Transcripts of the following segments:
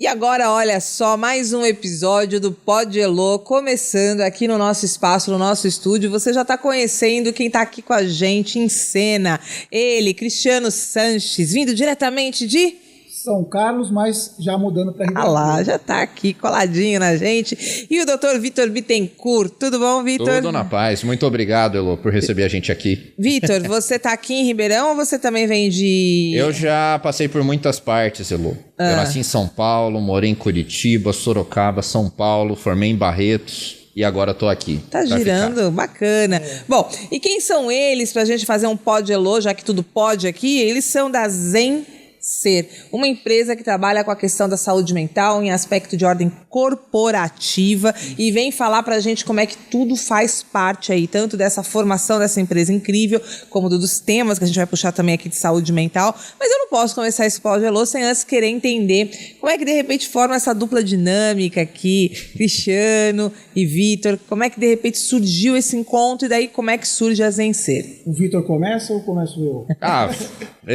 E agora, olha só, mais um episódio do Pod Elo, começando aqui no nosso espaço, no nosso estúdio. Você já está conhecendo quem está aqui com a gente em cena. Ele, Cristiano Sanches, vindo diretamente de São Carlos, mas já mudando para Ribeirão. Ah lá, já tá aqui coladinho na gente. E o Dr. Vitor Bittencourt. Tudo bom, Vitor? Tudo na paz. Muito obrigado, Elo, por receber a gente aqui. Vitor, você tá aqui em Ribeirão ou você também vem de... Eu já passei por muitas partes, Elo. Eu nasci em São Paulo, morei em Curitiba, Sorocaba, São Paulo, formei em Barretos e agora tô aqui. Tá girando, bacana. Bom, e quem são eles pra gente fazer um Pod Elo, já que tudo pode aqui? Eles são da Zen Ser, uma empresa que trabalha com a questão da saúde mental em aspecto de ordem corporativa e vem falar pra gente como é que tudo faz parte aí, tanto dessa formação dessa empresa incrível, como dos temas que a gente vai puxar também aqui de saúde mental. Mas eu não posso começar esse Pod Elo sem antes querer entender como é que de repente forma essa dupla dinâmica aqui, Cristiano e Vitor, como é que de repente surgiu esse encontro e daí como é que surge a Zen Ser? O Vitor começa ou começo eu?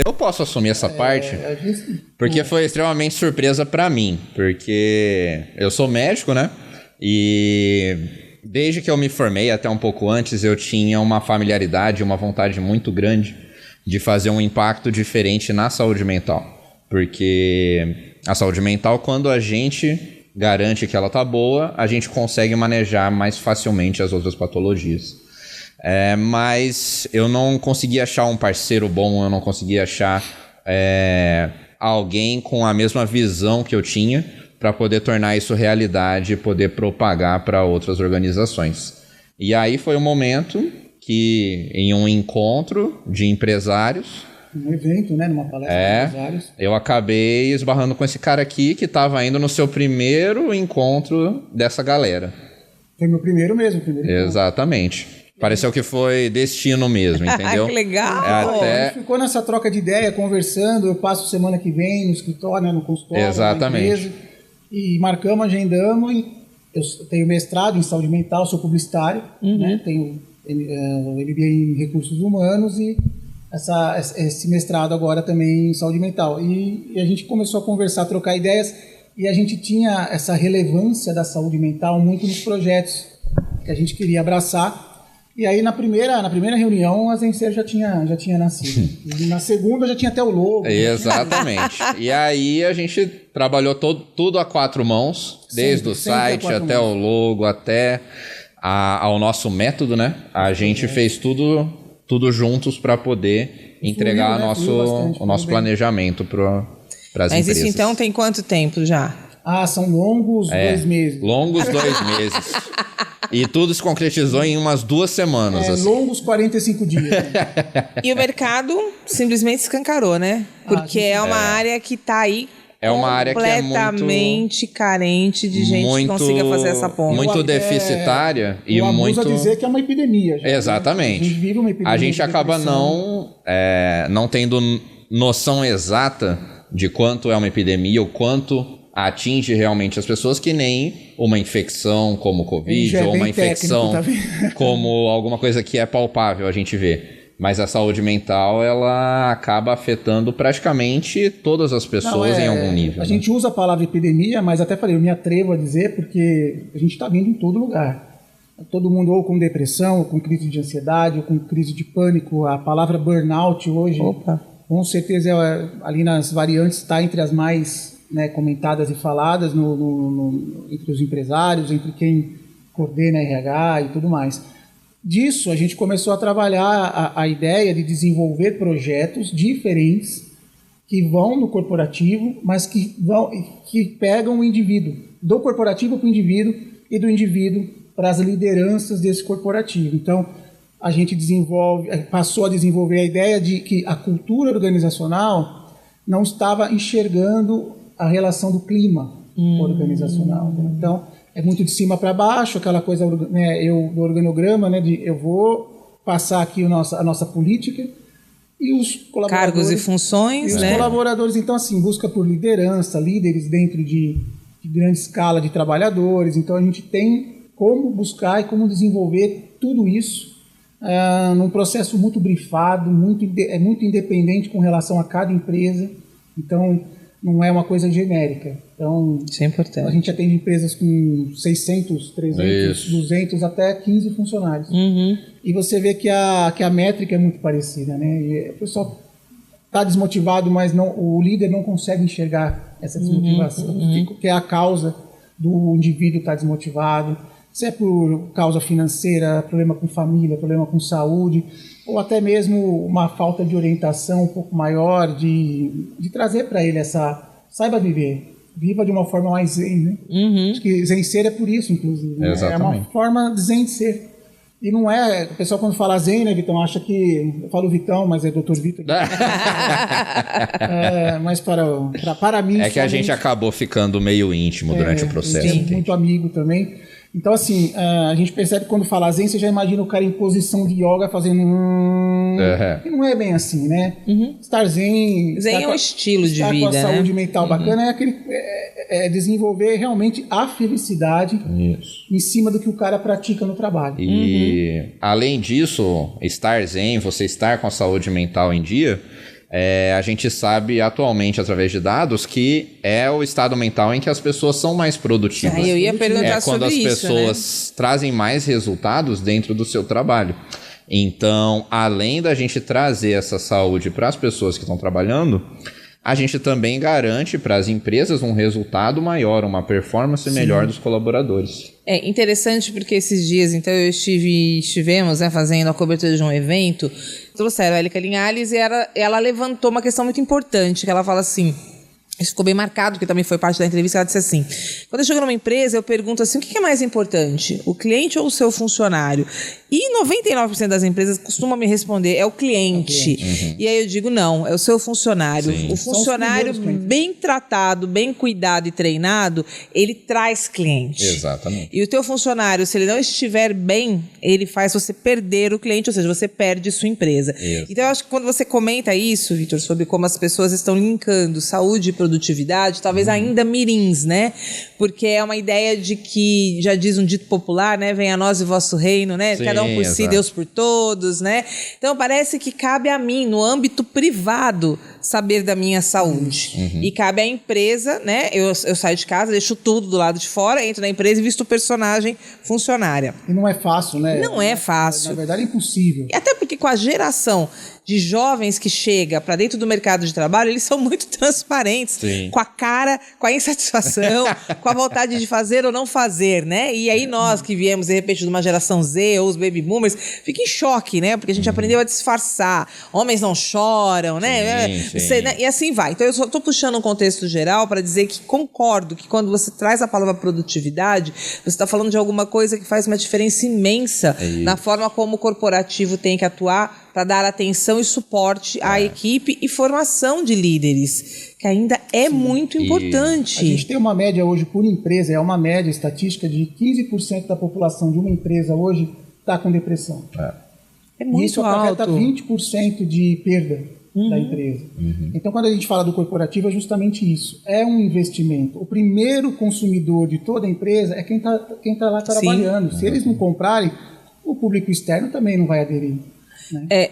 Eu posso assumir essa parte, porque foi extremamente surpresa pra mim, porque eu sou médico, né? E desde que eu me formei, até um pouco antes, eu tinha uma familiaridade, uma vontade muito grande de fazer um impacto diferente na saúde mental. Porque a saúde mental, quando a gente garante que ela tá boa, a gente consegue manejar mais facilmente as outras patologias. Mas eu não conseguia achar um parceiro bom, eu não conseguia achar alguém com a mesma visão que eu tinha para poder tornar isso realidade e poder propagar para outras organizações. E aí foi um momento que, em um encontro de empresários... Um evento, né? Numa palestra de empresários. Eu acabei esbarrando com esse cara aqui que estava indo no seu primeiro encontro dessa galera. Foi meu primeiro mesmo. Exatamente. Pareceu que foi destino mesmo, entendeu? Que legal! A gente ficou nessa troca de ideia, conversando. Eu passo semana que vem no escritório, né, no consultório. Exatamente. Na empresa, e marcamos, agendamos. E eu tenho mestrado em saúde mental, sou publicitário. Né, tenho MBA em recursos humanos e esse mestrado agora também em saúde mental. E a gente começou a conversar, trocar ideias. E a gente tinha essa relevância da saúde mental muito nos projetos que a gente queria abraçar. E aí, na primeira reunião, a Zen Ser já tinha nascido. E na segunda, já tinha até o logo. Exatamente. E aí, a gente trabalhou tudo a quatro mãos, desde o site até o logo, até ao nosso método, né? A gente fez tudo juntos para poder entregar o nosso planejamento para as empresas. Mas isso, então, tem quanto tempo já? São longos 2 meses. Longos 2 meses. E tudo se concretizou em umas 2 semanas. Assim. Longos 45 dias. Né? E o mercado simplesmente escancarou, né? Porque é uma área que está aí uma área que é completamente carente de gente que consiga fazer essa ponta. Muito deficitária e muito... muito... a dizer que é uma epidemia. Já, exatamente. Né? A gente vive uma epidemia. A gente acaba não tendo noção exata de quanto é uma epidemia, o quanto atinge realmente as pessoas, que nem uma infecção como Covid ou uma infecção como alguma coisa que é palpável, a gente vê. Mas a saúde mental, ela acaba afetando praticamente todas as pessoas em algum nível. A gente usa a palavra epidemia, mas até falei, eu me atrevo a dizer, porque a gente está vendo em todo lugar. Todo mundo ou com depressão, ou com crise de ansiedade, ou com crise de pânico. A palavra burnout hoje, com certeza, ali nas variantes, está entre as mais... né, comentadas e faladas entre os empresários, entre quem coordena RH e tudo mais. Disso, a gente começou a trabalhar a ideia de desenvolver projetos diferentes que vão no corporativo, mas que pegam o indivíduo, do corporativo para o indivíduo e do indivíduo para as lideranças desse corporativo. Então, a gente passou a desenvolver a ideia de que a cultura organizacional não estava enxergando a relação do clima organizacional. Né? Então, é muito de cima para baixo, aquela coisa, né, do organograma, né, de eu vou passar aqui a nossa política e os colaboradores... Cargos e funções, e os colaboradores, então, assim, busca por liderança, líderes dentro de grande escala de trabalhadores. Então, a gente tem como buscar e como desenvolver tudo isso num processo muito brifado, muito independente com relação a cada empresa. Então, não é uma coisa genérica. Então, isso é importante. A gente atende empresas com 600, 300, Isso. 200, até 15 funcionários. E você vê que a métrica é muito parecida, né? E o pessoal está desmotivado, mas o líder não consegue enxergar essa desmotivação, que é a causa do indivíduo estar desmotivado. Se é por causa financeira, problema com família, problema com saúde, ou até mesmo uma falta de orientação um pouco maior, de trazer para ele saiba viver, viva de uma forma mais zen, né? Acho que zen ser é por isso, inclusive. Né? É uma forma de zen de ser. E não é, o pessoal quando fala zen, né, Vitão, acha que, eu falo Vitão, mas é Dr. Vitor. Mas para mim... É que a gente acabou ficando meio íntimo durante o processo. É muito amigo também. Então, assim, a gente percebe que quando fala zen, você já imagina o cara em posição de yoga fazendo E não é bem assim, né? Estar zen... Zen é um estilo de vida, estar com a saúde né? mental bacana é desenvolver realmente a felicidade em cima do que o cara pratica no trabalho. E, além disso, estar zen, você estar com a saúde mental em dia... a gente sabe atualmente, através de dados, que é o estado mental em que as pessoas são mais produtivas. Eu ia perguntar sobre isso, quando as pessoas trazem mais resultados dentro do seu trabalho. Então, além da gente trazer essa saúde para as pessoas que estão trabalhando, a gente também garante para as empresas um resultado maior, uma performance melhor dos colaboradores. É interessante porque esses dias, então, estivemos fazendo a cobertura de um evento, trouxeram a Élica Linhares e ela levantou uma questão muito importante, que ela fala assim, isso ficou bem marcado, porque também foi parte da entrevista, ela disse assim, quando eu chego numa empresa, eu pergunto assim, o que é mais importante, o cliente ou o seu funcionário? E 99% das empresas costumam me responder, é o cliente. E aí eu digo, não, é o seu funcionário. Sim. O funcionário bem tratado, bem cuidado e treinado, ele traz cliente. Exatamente. E o teu funcionário, se ele não estiver bem, ele faz você perder o cliente, ou seja, você perde sua empresa. Isso. Então eu acho que quando você comenta isso, Vitor, sobre como as pessoas estão linkando saúde e produtividade, talvez ainda mirins, né? Porque é uma ideia de que, já diz um dito popular, né? Venha a nós o vosso reino, né? Sim, cada um por si, Deus por todos, né? Então parece que cabe a mim, no âmbito privado, saber da minha saúde. E cabe à empresa, né? Eu saio de casa, deixo tudo do lado de fora, entro na empresa e visto o personagem funcionária. E não é fácil, né? Não é fácil. Na verdade é impossível. E até porque com a geração de jovens que chega para dentro do mercado de trabalho, eles são muito transparentes. Sim. Com a cara, com a insatisfação, com a vontade de fazer ou não fazer, né? E aí nós que viemos, de repente, de uma geração Z ou os baby boomers, fica em choque, né? Porque a gente aprendeu a disfarçar. Homens não choram, né? Sim. Né? E assim vai. Então eu só estou puxando um contexto geral para dizer que concordo que quando você traz a palavra produtividade, você está falando de alguma coisa que faz uma diferença imensa na forma como o corporativo tem que atuar para dar atenção e suporte à equipe e formação de líderes, que ainda é muito importante. A gente tem uma média hoje por empresa, é uma média estatística de 15% da população de uma empresa hoje está com depressão. É muito Isso acarreta alto. 20% de perda da empresa. Então, quando a gente fala do corporativo, é justamente isso. É um investimento. O primeiro consumidor de toda a empresa é quem tá lá trabalhando. Se eles não comprarem, o público externo também não vai aderir.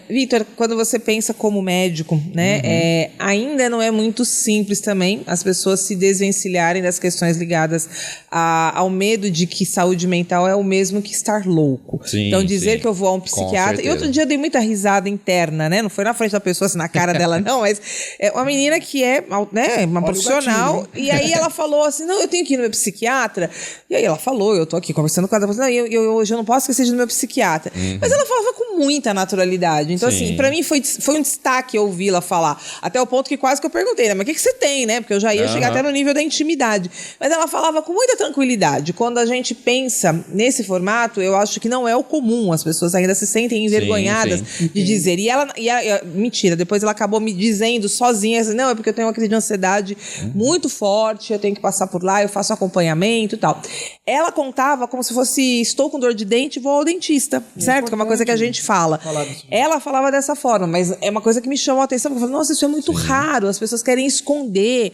Vitor, quando você pensa como médico, né, ainda não é muito simples também as pessoas se desvencilharem das questões ligadas ao medo de que saúde mental é o mesmo que estar louco. Sim, então dizer que eu vou a um psiquiatra... E outro dia eu dei muita risada interna, né? Não foi na frente da pessoa, assim, na cara dela, não, mas é uma menina que é, né, uma profissional, gatinho, e aí ela falou assim, não, eu tenho que ir no meu psiquiatra. E aí ela falou, eu tô aqui conversando com ela, não, hoje eu não posso esquecer do meu psiquiatra. Mas ela falava com muita naturalidade. Então, assim, pra mim foi um destaque ouvi-la falar. Até o ponto que quase que eu perguntei, né? Mas o que você tem, né? Porque eu já ia chegar até no nível da intimidade. Mas ela falava com muita tranquilidade. Quando a gente pensa nesse formato, eu acho que não é o comum. As pessoas ainda se sentem envergonhadas de dizer. E ela, mentira, depois ela acabou me dizendo sozinha, assim, não, é porque eu tenho uma crise de ansiedade muito forte, eu tenho que passar por lá, eu faço acompanhamento e tal. ela contava como se fosse, estou com dor de dente, vou ao dentista, certo? Que é uma coisa que a gente fala. Ela falava dessa forma, mas é uma coisa que me chamou a atenção, porque eu falei, nossa, isso é muito raro, as pessoas querem esconder,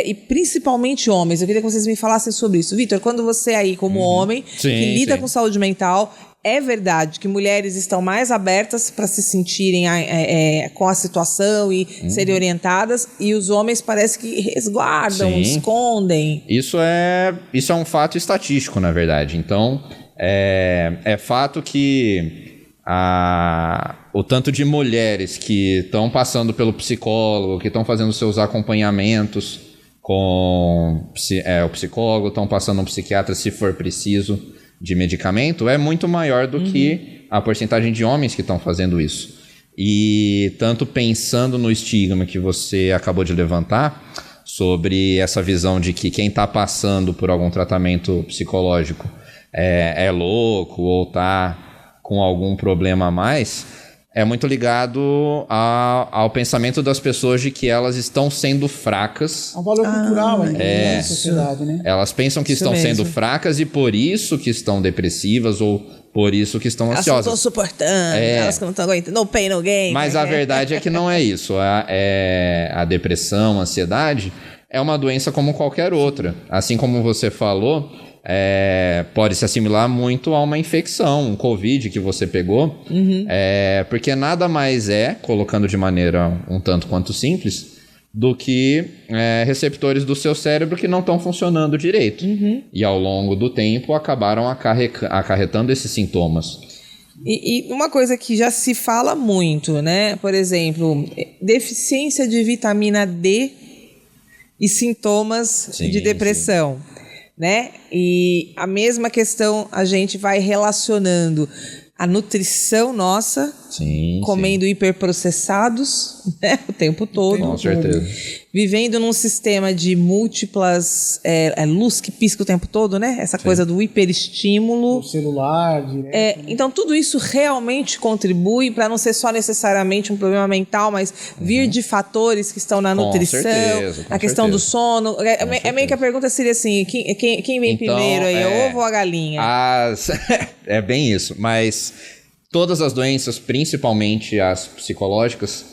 e principalmente homens. Eu queria que vocês me falassem sobre isso. Vitor, quando você aí, como homem, que lida com saúde mental, é verdade que mulheres estão mais abertas para se sentirem com a situação e serem orientadas, e os homens parece que resguardam, escondem. Isso é um fato estatístico, na verdade. Então, é fato que o tanto de mulheres que estão passando pelo psicólogo, que estão fazendo seus acompanhamentos com o psicólogo, estão passando um psiquiatra se for preciso, de medicamento, é muito maior do que a porcentagem de homens que estão fazendo isso. E tanto pensando no estigma que você acabou de levantar, sobre essa visão de que quem está passando por algum tratamento psicológico é louco ou está com algum problema a mais, é muito ligado ao pensamento das pessoas de que elas estão sendo fracas. É um valor cultural ainda na sociedade, né? Elas pensam que estão sendo fracas e por isso que estão depressivas ou por isso que estão ansiosas. Elas não estão suportando, elas que não estão aguentando, no pain, no gain. Mas a verdade é que não é isso. A depressão, a ansiedade é uma doença como qualquer outra. Assim como você falou, pode se assimilar muito a uma infecção, um Covid que você pegou, porque nada mais colocando de maneira um tanto quanto simples, do que receptores do seu cérebro que não estão funcionando direito. E ao longo do tempo acabaram acarretando esses sintomas. E uma coisa que já se fala muito, né? Por exemplo, deficiência de vitamina D e sintomas de depressão. Né? E a mesma questão a gente vai relacionando a nutrição nossa, comendo hiperprocessados, né? O tempo todo. Com certeza. Vivendo num sistema de múltiplas luz que pisca o tempo todo, né? Essa coisa do hiperestímulo. O celular, direto. Então, tudo isso realmente contribui para não ser só necessariamente um problema mental, mas vir de fatores que estão na nutrição, a questão do sono. É meio que a pergunta seria assim, quem vem primeiro aí, o ovo ou a galinha? É bem isso, mas todas as doenças, principalmente as psicológicas,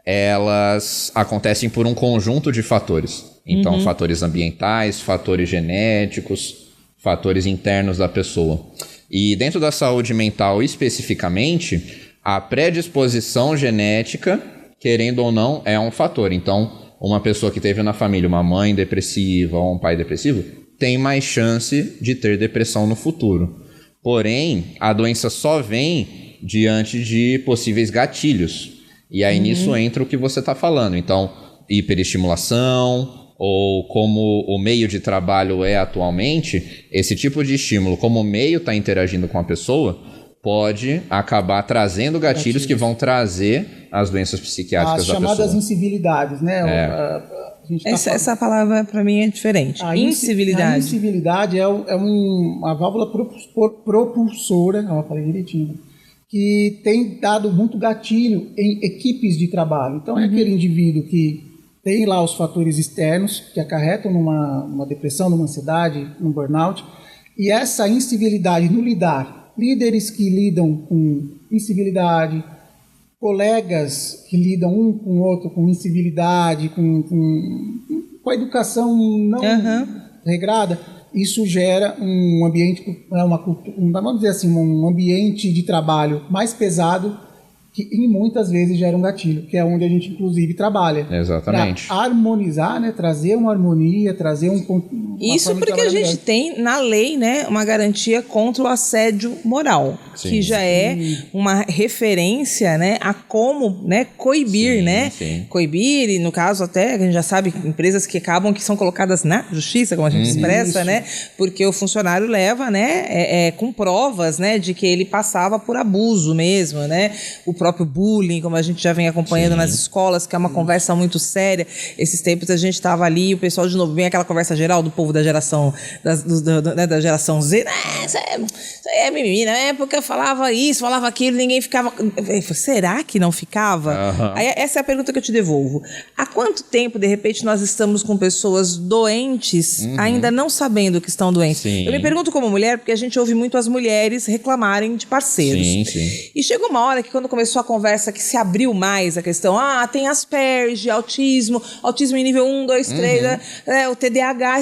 elas acontecem por um conjunto de fatores. Então, fatores ambientais, fatores genéticos, fatores internos da pessoa. E dentro da saúde mental especificamente, a predisposição genética, querendo ou não, é um fator. Então, uma pessoa que teve na família uma mãe depressiva ou um pai depressivo, tem mais chance de ter depressão no futuro. Porém, a doença só vem diante de possíveis gatilhos. E aí nisso entra o que você está falando. Então, hiperestimulação, ou como o meio de trabalho atualmente, esse tipo de estímulo, como o meio está interagindo com a pessoa, pode acabar trazendo gatilhos que vão trazer as doenças psiquiátricas da pessoa. As chamadas incivilidades, né? Essa palavra para mim é diferente. Incivilidade. A incivilidade é uma válvula propulsora, eu falei direitinho, que tem dado muito gatilho em equipes de trabalho. Então, é aquele indivíduo que tem lá os fatores externos que acarretam numa depressão, numa ansiedade, num burnout, e essa incivilidade no lidar, líderes que lidam com incivilidade, colegas que lidam um com o outro com incivilidade, com a educação não regrada, isso gera um ambiente, vamos dizer assim, um ambiente de trabalho mais pesado, que muitas vezes gera um gatilho, que é onde a gente inclusive trabalha. Exatamente. Para harmonizar, né, trazer uma harmonia, trazer isso porque a gente tem na lei, né, uma garantia contra o assédio moral, que já é uma referência, né, a como, né, coibir, coibir, e no caso até, a gente já sabe, empresas que são colocadas na justiça, como a gente expressa, né, porque o funcionário leva, né, com provas, né, de que ele passava por abuso mesmo, né, o próprio próprio bullying, como a gente já vem acompanhando nas escolas, que é uma conversa muito séria. Esses tempos a gente estava ali, o pessoal de novo, vem aquela conversa geral do povo da geração, da geração Z. Isso é mimimi, na época eu falava isso, falava aquilo, ninguém ficava... Será que não ficava? Aí, essa é a pergunta que eu te devolvo. Há quanto tempo, de repente, nós estamos com pessoas doentes, ainda não sabendo que estão doentes? Sim. Eu me pergunto como mulher, porque a gente ouve muito as mulheres reclamarem de parceiros. Sim, sim. E chegou uma hora que quando começou a conversa, que se abriu mais a questão, tem Asperger, autismo em nível 1, 2, 3, o TDAH,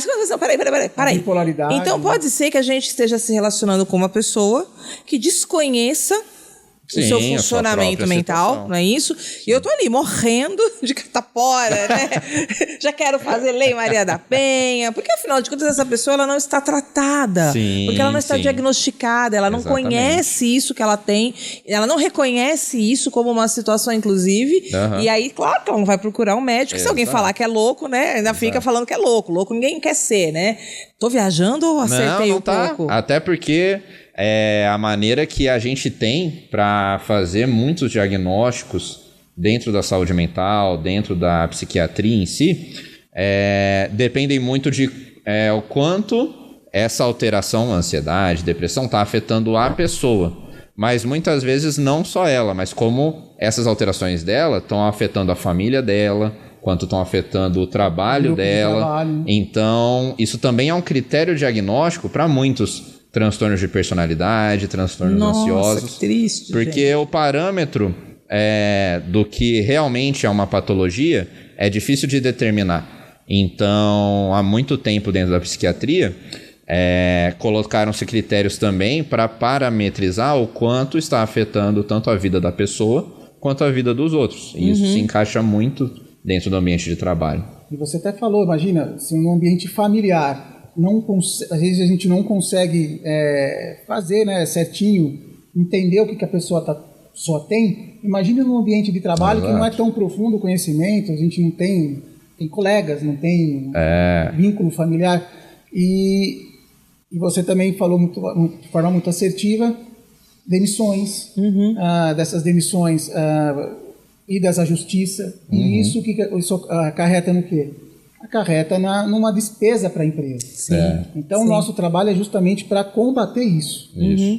peraí. Bipolaridade. Então pode ser que a gente esteja se relacionando com uma pessoa que desconheça o seu funcionamento mental, não é isso? E eu tô ali morrendo de catapora, né? Já quero fazer Lei Maria da Penha, porque afinal de contas essa pessoa ela não está tratada, porque ela não está diagnosticada, ela não conhece isso que ela tem, ela não reconhece isso como uma situação inclusive, e aí claro que ela não vai procurar um médico, se alguém falar que é louco, né? Ainda fica falando que é louco ninguém quer ser, né? Tô viajando ou acertei um pouco? Até porque é a maneira que a gente tem para fazer muitos diagnósticos dentro da saúde mental, dentro da psiquiatria em si, dependem muito de o quanto essa alteração, ansiedade, depressão, está afetando a pessoa. Mas muitas vezes não só ela, mas como essas alterações dela estão afetando a família dela, quanto estão afetando o trabalho dela. Então, isso também é um critério diagnóstico para muitos transtornos de personalidade, transtornos ansiosos. Que triste, porque gente. O parâmetro do que realmente é uma patologia é difícil de determinar. Então, há muito tempo dentro da psiquiatria, colocaram-se critérios também para parametrizar o quanto está afetando tanto a vida da pessoa quanto a vida dos outros. E isso se encaixa muito dentro do ambiente de trabalho. E você até falou, imagina, se um ambiente familiar, às vezes a gente não consegue fazer, né, certinho, entender o que a pessoa só tem. Imagina num ambiente de trabalho que não é tão profundo o conhecimento, a gente não tem colegas, não tem vínculo familiar. E você também falou de forma muito assertiva, demissões, dessas demissões idas à justiça. E isso acarreta no quê? Acarreta numa despesa para a empresa. Então, o nosso trabalho é justamente para combater isso.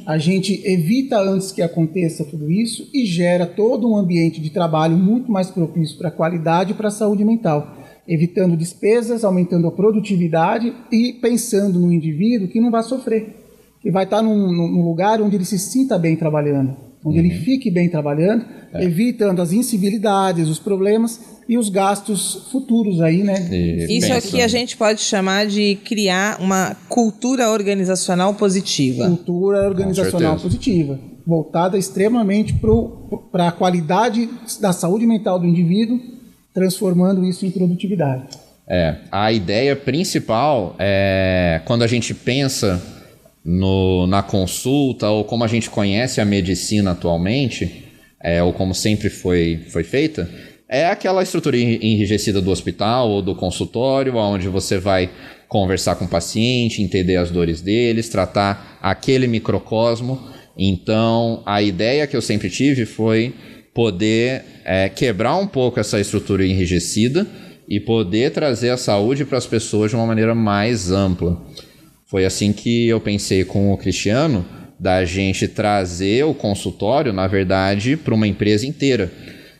A gente evita antes que aconteça tudo isso e gera todo um ambiente de trabalho muito mais propício para a qualidade e para a saúde mental, evitando despesas, aumentando a produtividade e pensando no indivíduo que não vai sofrer, que vai estar num lugar onde ele se sinta bem trabalhando, onde ele fique bem trabalhando, evitando as incivilidades, os problemas e os gastos futuros aí, né? Isso é o que a gente pode chamar de criar uma cultura organizacional positiva. Cultura organizacional positiva, voltada extremamente para a qualidade da saúde mental do indivíduo, transformando isso em produtividade. A ideia principal é quando a gente pensa na consulta, ou como a gente conhece a medicina atualmente, ou como sempre foi feita, é aquela estrutura enrijecida do hospital ou do consultório, onde você vai conversar com o paciente, entender as dores deles, tratar aquele microcosmo. Então, a ideia que eu sempre tive foi poder quebrar um pouco essa estrutura enrijecida e poder trazer a saúde para as pessoas de uma maneira mais ampla. Foi assim que eu pensei com o Cristiano, da gente trazer o consultório, na verdade, para uma empresa inteira.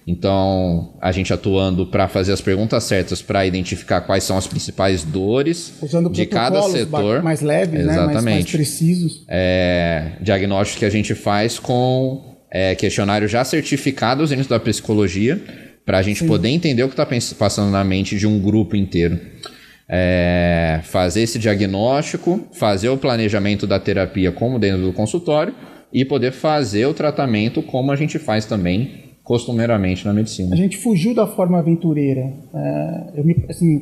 Então, a gente atuando para fazer as perguntas certas, para identificar quais são as principais dores de cada setor. Mais leves, exatamente, né? mais precisos. Diagnósticos que a gente faz com questionários já certificados dentro da psicologia, para a gente poder entender o que está passando na mente de um grupo inteiro. Fazer esse diagnóstico, fazer o planejamento da terapia como dentro do consultório e poder fazer o tratamento como a gente faz também costumeiramente na medicina. A gente fugiu da forma aventureira.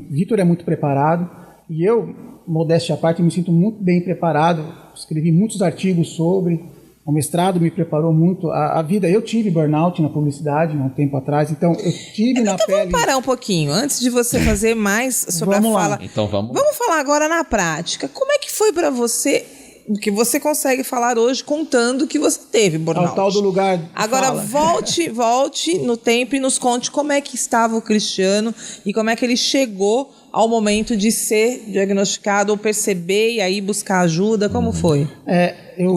Vitor é muito preparado e eu, modéstia à parte, me sinto muito bem preparado. Escrevi muitos artigos sobre. O mestrado me preparou muito. A vida, eu tive burnout na publicidade há um tempo atrás, então eu tive na pele... Vamos parar um pouquinho, antes de você fazer mais sobre a fala. Então vamos falar agora na prática. Como é que foi para você que você consegue falar hoje contando que você teve burnout. Ao tal do lugar. Agora, volte no tempo e nos conte como é que estava o Cristiano e como é que ele chegou ao momento de ser diagnosticado ou perceber e aí buscar ajuda. Como foi?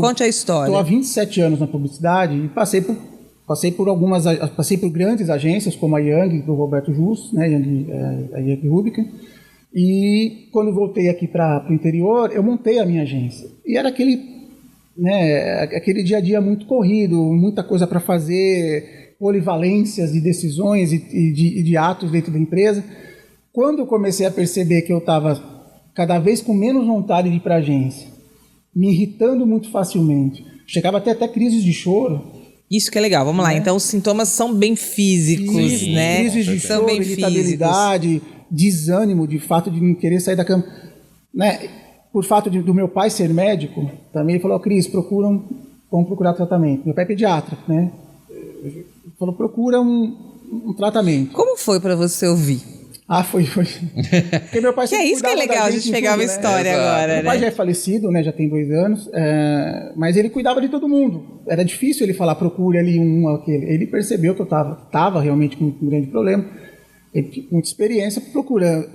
Conte a história. Estou há 27 anos na publicidade e passei por grandes agências como a Young, do Roberto Jus, né, a Young Rubicon. E quando voltei aqui para o interior, eu montei a minha agência. E era aquele dia a dia muito corrido, muita coisa para fazer, polivalências de decisões e de atos dentro da empresa. Quando eu comecei a perceber que eu estava cada vez com menos vontade de ir para a agência, me irritando muito facilmente, chegava até crises de choro. Isso que é legal, vamos lá. Então os sintomas são bem físicos, né? Crises de são choro, bem irritabilidade, desânimo, de fato de não querer sair da cama, né? Por fato do meu pai ser médico, também ele falou: Cris, vamos procurar tratamento. Meu pai é pediatra, né? Ele falou: procura um tratamento. Como foi para você ouvir? Foi. Porque meu pai que é isso que é legal, a gente pegar uma história agora, Meu pai já é falecido, né? Já tem 2 anos, mas ele cuidava de todo mundo. Era difícil ele falar: procure ali aquele. Ele percebeu que eu estava realmente com um grande problema. Ele tinha muita experiência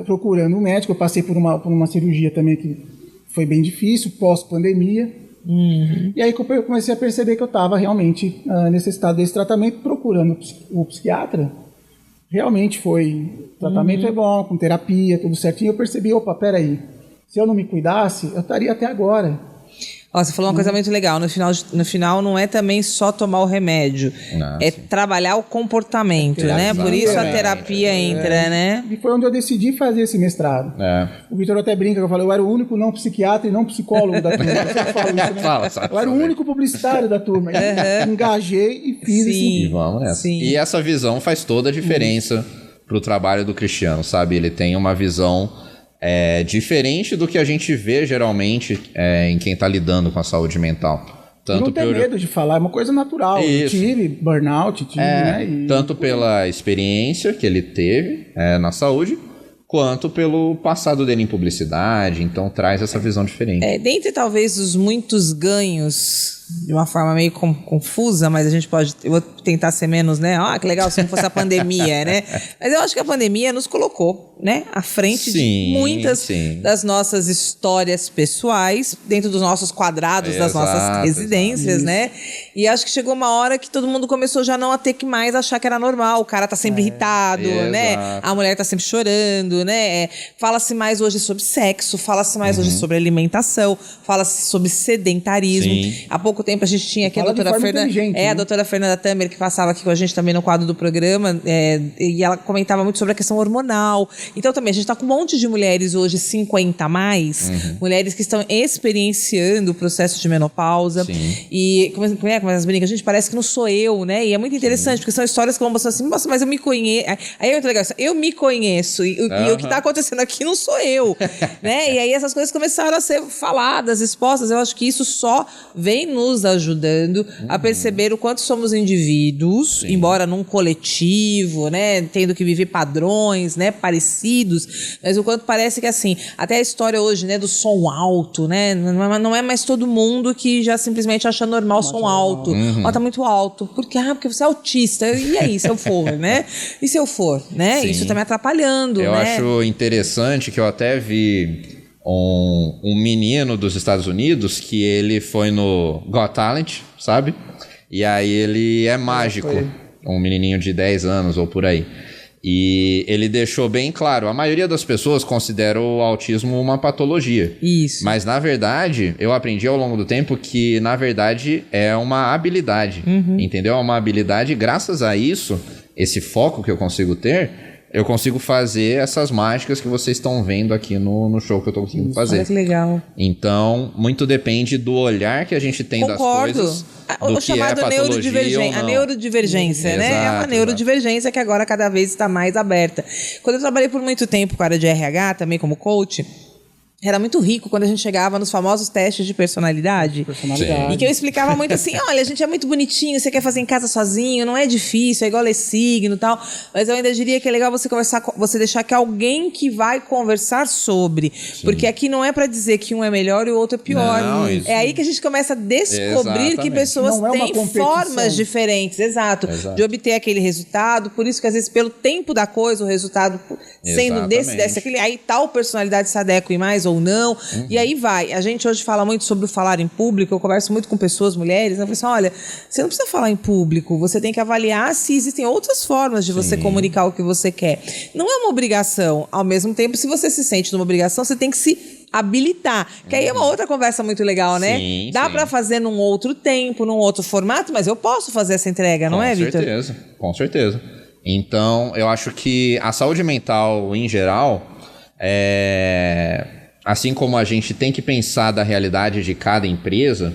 procurando um médico. Eu passei por uma cirurgia também que foi bem difícil, pós-pandemia. E aí eu comecei a perceber que eu estava realmente necessitado desse tratamento. Procurando o psiquiatra, realmente o tratamento é bom, com terapia, tudo certinho. Eu percebi: opa, peraí, se eu não me cuidasse, eu estaria até agora. Você falou uma coisa muito legal. No final não é também só tomar o remédio. É trabalhar o comportamento, né? Por isso a terapia entra, né? E foi onde eu decidi fazer esse mestrado. O Vitor até brinca, que eu falei: eu era o único não psiquiatra e não psicólogo da turma. Eu sempre falo isso, né? Eu era o único publicitário da turma. Engajei e fiz E vamos nessa. E essa visão faz toda a diferença pro trabalho do Cristiano, sabe? Ele tem uma visão diferente do que a gente vê geralmente em quem está lidando com a saúde mental. Não tem medo de falar, é uma coisa natural. Eu tive burnout, né? Tanto pela experiência que ele teve na saúde, quanto pelo passado dele em publicidade. Então traz essa visão diferente. Dentre talvez os muitos ganhos, de uma forma meio confusa, mas eu vou tentar ser menos, né? Que legal se não fosse a pandemia, né? Mas eu acho que a pandemia nos colocou, né, à frente de muitas das nossas histórias pessoais, dentro dos nossos quadrados, das nossas residências, né? E acho que chegou uma hora que todo mundo começou já não a ter que mais achar que era normal. O cara tá sempre irritado, né? A mulher tá sempre chorando, né? Fala-se mais hoje sobre sexo, fala-se mais hoje sobre alimentação, fala-se sobre sedentarismo. Há pouco tempo a gente tinha aqui a doutora Fernanda, a doutora Fernanda Tamer, que passava aqui com a gente também no quadro do programa, e ela comentava muito sobre a questão hormonal. Então também a gente está com um monte de mulheres hoje 50 a mais, mulheres que estão experienciando o processo de menopausa. E como elas brincam, gente, parece que não sou eu, né? E é muito interessante, porque são histórias que vão mostrar assim: nossa, mas eu me conheço. Aí é muito legal, eu me conheço, e o que está acontecendo aqui não sou eu, né? E aí essas coisas começaram a ser faladas, expostas. Eu acho que isso só vem nos ajudando a perceber o quanto somos indivíduos, embora num coletivo, né, tendo que viver padrões, né, parecidos, mas o quanto parece que, assim, até a história hoje, né, do som alto, né, não é mais todo mundo que já simplesmente acha normal som alto. Tá muito alto. Porque você é autista. E aí, se eu for, né? E se eu for, né? Isso tá me atrapalhando, eu acho interessante que eu até vi um menino dos Estados Unidos que ele foi no Got Talent, sabe? E aí ele é mágico. Um menininho de 10 anos ou por aí. E ele deixou bem claro, a maioria das pessoas considera o autismo uma patologia. Isso. Mas, na verdade, eu aprendi ao longo do tempo que, na verdade, é uma habilidade. Entendeu? É uma habilidade, graças a isso, esse foco que eu consigo ter, eu consigo fazer essas mágicas que vocês estão vendo aqui no show que eu tô conseguindo fazer. Olha que legal. Então, muito depende do olhar que a gente tem das coisas. O chamado a neurodivergência, né? É uma neurodivergência que agora cada vez está mais aberta. Quando eu trabalhei por muito tempo com a área de RH, também como coach, Era muito rico quando a gente chegava nos famosos testes de personalidade. E que eu explicava muito assim, olha, a gente é muito bonitinho, você quer fazer em casa sozinho, não é difícil, é igual ler signo e tal. Mas eu ainda diria que é legal você conversar, você deixar que alguém que vai conversar sobre. Sim. Porque aqui não é para dizer que um é melhor e o outro é pior. Não, é aí que a gente começa a descobrir que pessoas têm formas diferentes, exato, de obter aquele resultado. Por isso que às vezes pelo tempo da coisa, o resultado sendo desse, aquele, aí tal personalidade se adequa mais ou não, e aí vai. A gente hoje fala muito sobre o falar em público, eu converso muito com pessoas, mulheres, eu falo assim, olha, você não precisa falar em público, você tem que avaliar se existem outras formas de você comunicar o que você quer. Não é uma obrigação, ao mesmo tempo, se você se sente numa obrigação, você tem que se habilitar, que aí é uma outra conversa muito legal, né? Dá para fazer num outro tempo, num outro formato, mas eu posso fazer essa entrega, não é, Vitor? Com certeza. Então, eu acho que a saúde mental, em geral, assim como a gente tem que pensar da realidade de cada empresa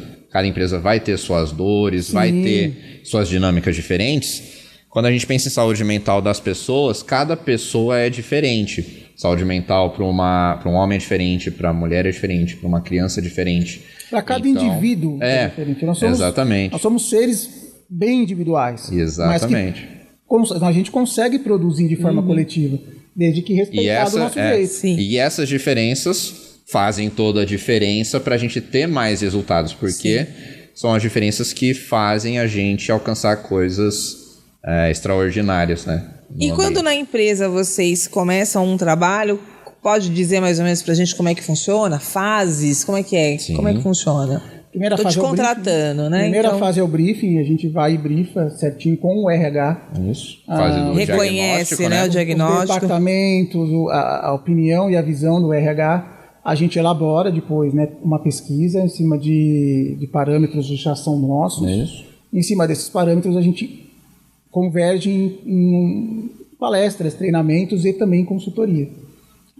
vai ter suas dores, vai ter suas dinâmicas diferentes. Quando a gente pensa em saúde mental das pessoas, cada pessoa é diferente. Saúde mental para um homem é diferente, para a mulher é diferente, para uma criança é diferente. Para cada indivíduo é diferente. Exatamente. Nós somos seres bem individuais. Exatamente. Mas a gente consegue produzir de forma coletiva. Desde que respeitado o nosso jeito. E essas diferenças fazem toda a diferença para a gente ter mais resultados, porque são as diferenças que fazem a gente alcançar coisas extraordinárias, né? E quando na empresa vocês começam um trabalho, pode dizer mais ou menos para a gente como é que funciona? Fases? Como é que é? Sim. Como é que funciona? Estou te contratando, né? Primeira fase é o briefing, a gente vai e briefa certinho com o RH. Isso. Fase do reconhece, né? O diagnóstico. Os departamentos, a opinião e a visão do RH. A gente elabora depois, né, uma pesquisa em cima de parâmetros que já são nossos. Isso. Em cima desses parâmetros a gente converge em palestras, treinamentos e também consultoria.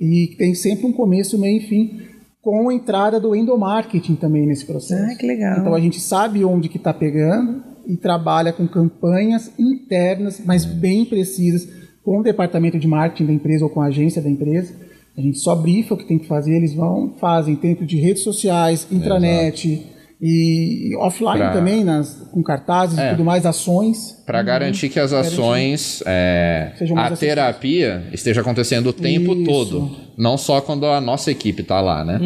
E tem sempre um começo, meio e fim, com a entrada do endomarketing também nesse processo. Que legal. Então a gente sabe onde que está pegando e trabalha com campanhas internas, mas bem precisas, com o departamento de marketing da empresa ou com a agência da empresa. A gente só brifa o que tem que fazer, eles fazem dentro de redes sociais, intranet e offline também, com cartazes e tudo mais, ações. Para garantir que as ações, a terapia esteja acontecendo o tempo todo. Não só quando a nossa equipe está lá, né?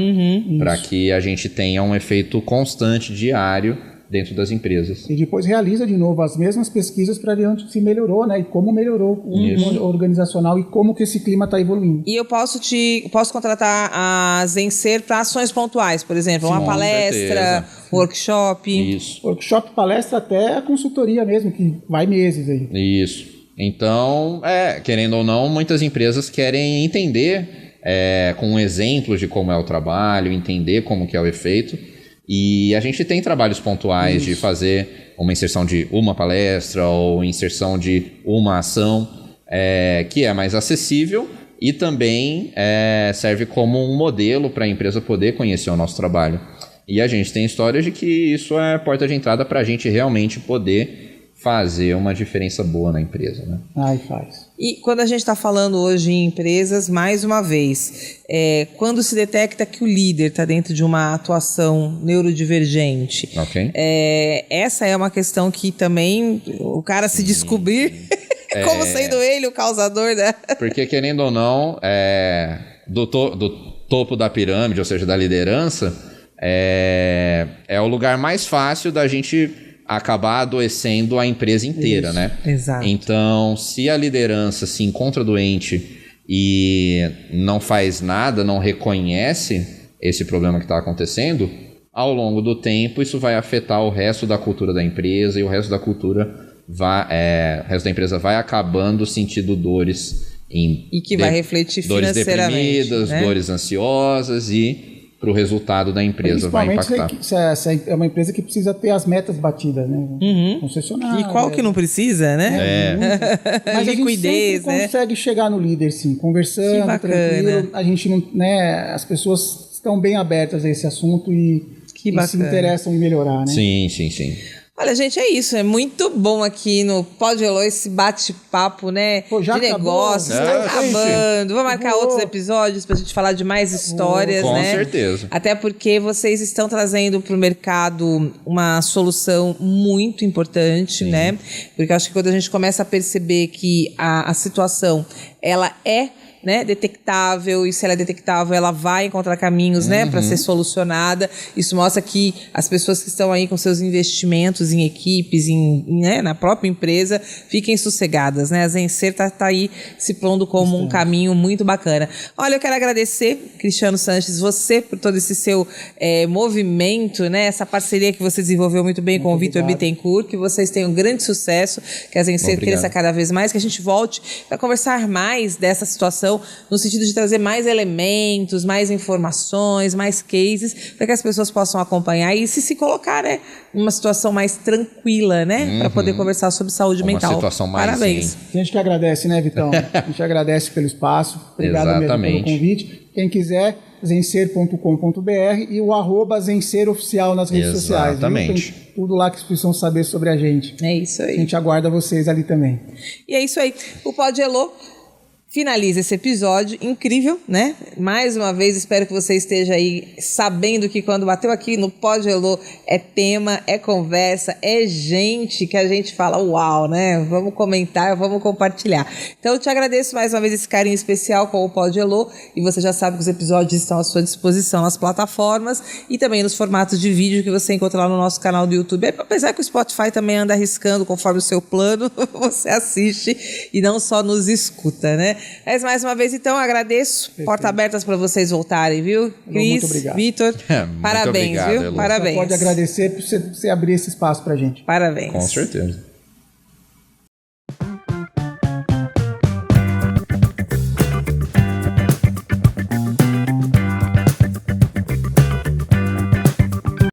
Para que a gente tenha um efeito constante, diário, dentro das empresas. E depois realiza de novo as mesmas pesquisas para ver onde se melhorou, né? E como melhorou o organizacional e como que esse clima está evoluindo. E eu posso contratar a Zenser para ações pontuais, por exemplo, uma palestra, workshop. Isso. Workshop, palestra, até a consultoria mesmo, que vai meses aí. Isso. Então, querendo ou não, muitas empresas querem entender com exemplos de como é o trabalho, entender como que é o efeito. E a gente tem trabalhos pontuais de fazer uma inserção de uma palestra ou inserção de uma ação que é mais acessível e também serve como um modelo para a empresa poder conhecer o nosso trabalho. E a gente tem histórias de que isso é porta de entrada para a gente realmente poder fazer uma diferença boa na empresa, né? Faz. E quando a gente está falando hoje em empresas, mais uma vez, quando se detecta que o líder está dentro de uma atuação neurodivergente, essa é uma questão que também o cara se descobrir como sendo ele o causador, né? Porque, querendo ou não, do topo da pirâmide, ou seja, da liderança, é o lugar mais fácil da gente acabar adoecendo a empresa inteira, né? Exato. Então, se a liderança se encontra doente e não faz nada, não reconhece esse problema que está acontecendo, ao longo do tempo isso vai afetar o resto da cultura da empresa e o resto da cultura o resto da empresa vai acabando sentindo dores e que vai refletir financeiramente, dores deprimidas, né? Dores ansiosas e para o resultado da empresa vai impactar. Se é uma empresa que precisa ter as metas batidas, né? Concessionária. E qual que não precisa, né? Mas liquidez, a gente sempre consegue chegar no líder, sim, conversando, tranquilo. A gente não, né? As pessoas estão bem abertas a esse assunto e se interessam em melhorar, né? Sim. Olha, gente, é isso. É muito bom aqui no Pod Elo esse bate-papo, né? Pô, já de acabou? negócios. Tá acabando. Vamos marcar outros episódios pra gente falar de mais histórias, Com né? certeza. Até porque vocês estão trazendo pro mercado uma solução muito importante, né? Porque eu acho que quando a gente começa a perceber que a situação, ela é, né, detectável, e se ela é detectável, ela vai encontrar caminhos, né, para ser solucionada. Isso mostra que as pessoas que estão aí com seus investimentos em equipes, né, na própria empresa, fiquem sossegadas, né? A Zenser tá aí se pondo como um caminho muito bacana. Olha, eu quero agradecer, Cristiano Sanches, você por todo esse seu movimento, né, essa parceria que você desenvolveu muito bem com o Vitor Bittencourt, que vocês tenham grande sucesso, que a Zenser cresça cada vez mais, que a gente volte para conversar mais dessa situação, no sentido de trazer mais elementos, mais informações, mais cases, para que as pessoas possam acompanhar e se colocar, né, numa situação mais tranquila, né, para poder conversar sobre saúde mental. Uma situação mais Parabéns. A gente que agradece, né, Vitão? A gente agradece pelo espaço. Obrigado mesmo pelo convite. Quem quiser, zenser.com.br e o @zenseroficial nas redes sociais. Exatamente. Tem tudo lá que vocês precisam saber sobre a gente. É isso aí. A gente aguarda vocês ali também. E é isso aí. O Pod Elo finaliza esse episódio incrível, né? Mais uma vez, espero que você esteja aí sabendo que quando bateu aqui no Pod Elo é tema, é conversa, é gente que a gente fala, uau, né? Vamos comentar, vamos compartilhar. Então, eu te agradeço mais uma vez esse carinho especial com o Pod Elo, e você já sabe que os episódios estão à sua disposição nas plataformas e também nos formatos de vídeo que você encontra lá no nosso canal do YouTube. Apesar que o Spotify também anda arriscando conforme o seu plano, você assiste e não só nos escuta, né? Mas mais uma vez, então, agradeço. Perfeito. Portas abertas para vocês voltarem, viu? Cris, muito obrigado. Vitor, parabéns, obrigado, viu? Elo. Parabéns. Você pode agradecer por você abrir esse espaço pra gente. Parabéns. Com certeza.